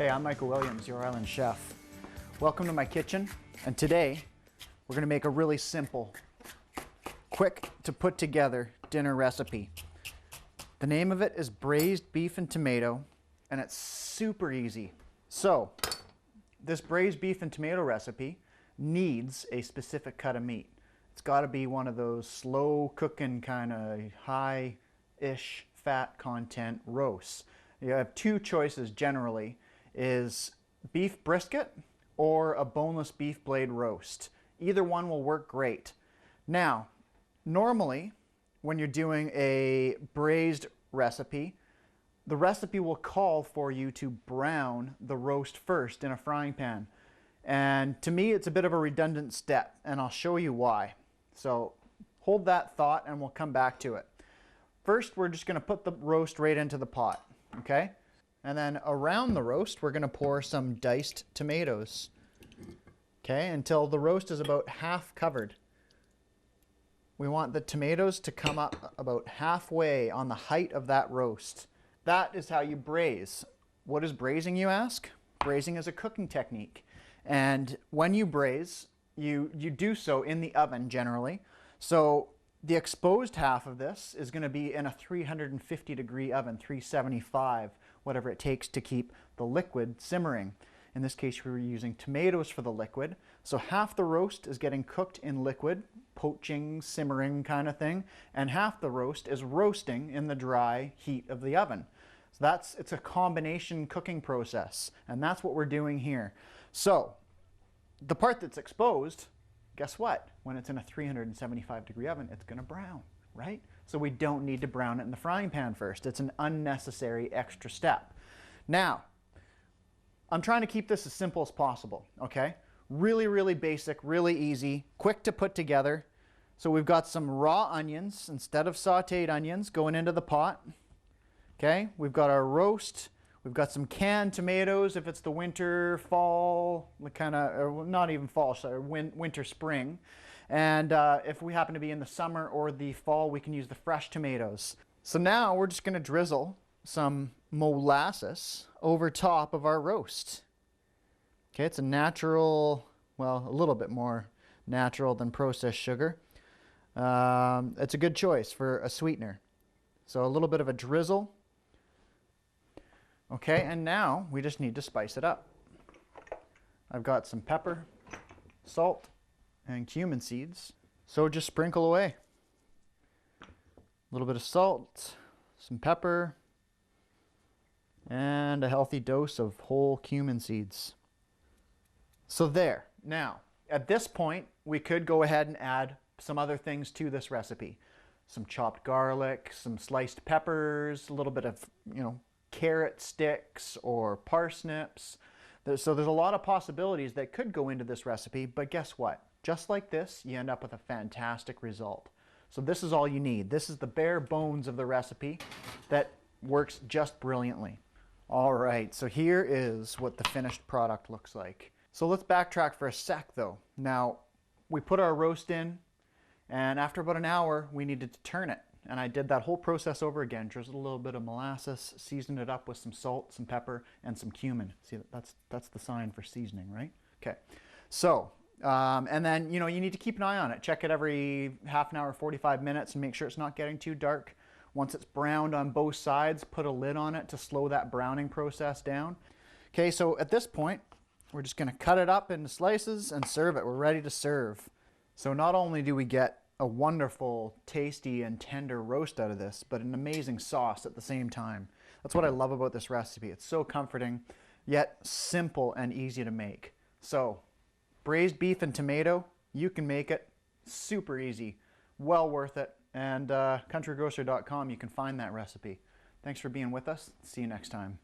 Hey, I'm Michael Williams, your island chef. Welcome to my kitchen, and today we're going to make a really simple, quick to put together dinner recipe. The name of it is braised beef and tomato, and it's super easy. So, this braised beef and tomato recipe needs a specific cut of meat. It's got to be one of those slow cooking kind of high-ish fat content roasts. You have two choices generally, is beef brisket or a boneless beef blade roast. Either one will work great. Now, normally when you're doing a braised recipe, the recipe will call for you to brown the roast first in a frying pan. And to me, it's a bit of a redundant step, and I'll show you why. So hold that thought and we'll come back to it. First, we're just going to put the roast right into the pot, okay? And then around the roast, we're going to pour some diced tomatoes, okay, until the roast is about half covered. We want the tomatoes to come up about halfway on the height of that roast. That is how you braise. What is braising, you ask? Braising is a cooking technique. And when you braise, you do so in the oven generally. So the exposed half of this is going to be in a 350 degree oven, 375, whatever it takes to keep the liquid simmering. In this case, we were using tomatoes for the liquid. So half the roast is getting cooked in liquid, poaching, simmering kind of thing, and half the roast is roasting in the dry heat of the oven. So it's a combination cooking process, and that's what we're doing here. So the part that's exposed, guess what? When it's in a 375 degree oven, it's going to brown, right? So we don't need to brown it in the frying pan first. It's an unnecessary extra step. Now, I'm trying to keep this as simple as possible, okay? Really, really basic, really easy, quick to put together. So we've got some raw onions instead of sauteed onions going into the pot, okay? We've got our roast. We've got some canned tomatoes if it's the winter, fall, kind of, not even fall, sorry, winter, spring. And if we happen to be in the summer or the fall, we can use the fresh tomatoes. So now we're just going to drizzle some molasses over top of our roast. Okay, it's a natural, well, a little bit more natural than processed sugar. It's a good choice for a sweetener. So a little bit of a drizzle. Okay, and now we just need to spice it up. I've got some pepper, salt, and cumin seeds. So just sprinkle away. A little bit of salt, some pepper, and a healthy dose of whole cumin seeds. So there. Now, at this point, we could go ahead and add some other things to this recipe. Some chopped garlic, some sliced peppers, a little bit of, carrot sticks or parsnips. So there's a lot of possibilities that could go into this recipe, but guess what? Just like this, you end up with a fantastic result. So this is all you need. This is the bare bones of the recipe that works just brilliantly. All right, so here is what the finished product looks like. So let's backtrack for a sec though. Now, we put our roast in, and after about an hour, we needed to turn it. And I did that whole process over again. Drizzled a little bit of molasses, seasoned it up with some salt, some pepper, and some cumin. See, that's the sign for seasoning, right? Okay. So, and then, you need to keep an eye on it. Check it every half an hour, 45 minutes, and make sure it's not getting too dark. Once it's browned on both sides, put a lid on it to slow that browning process down. Okay, so at this point, we're just going to cut it up into slices and serve it. We're ready to serve. So not only do we get a wonderful, tasty, and tender roast out of this, but an amazing sauce at the same time. That's what I love about this recipe. It's so comforting, yet simple and easy to make. So, braised beef and tomato, you can make it. Super easy, well worth it. And countrygrocer.com, you can find that recipe. Thanks for being with us. See you next time.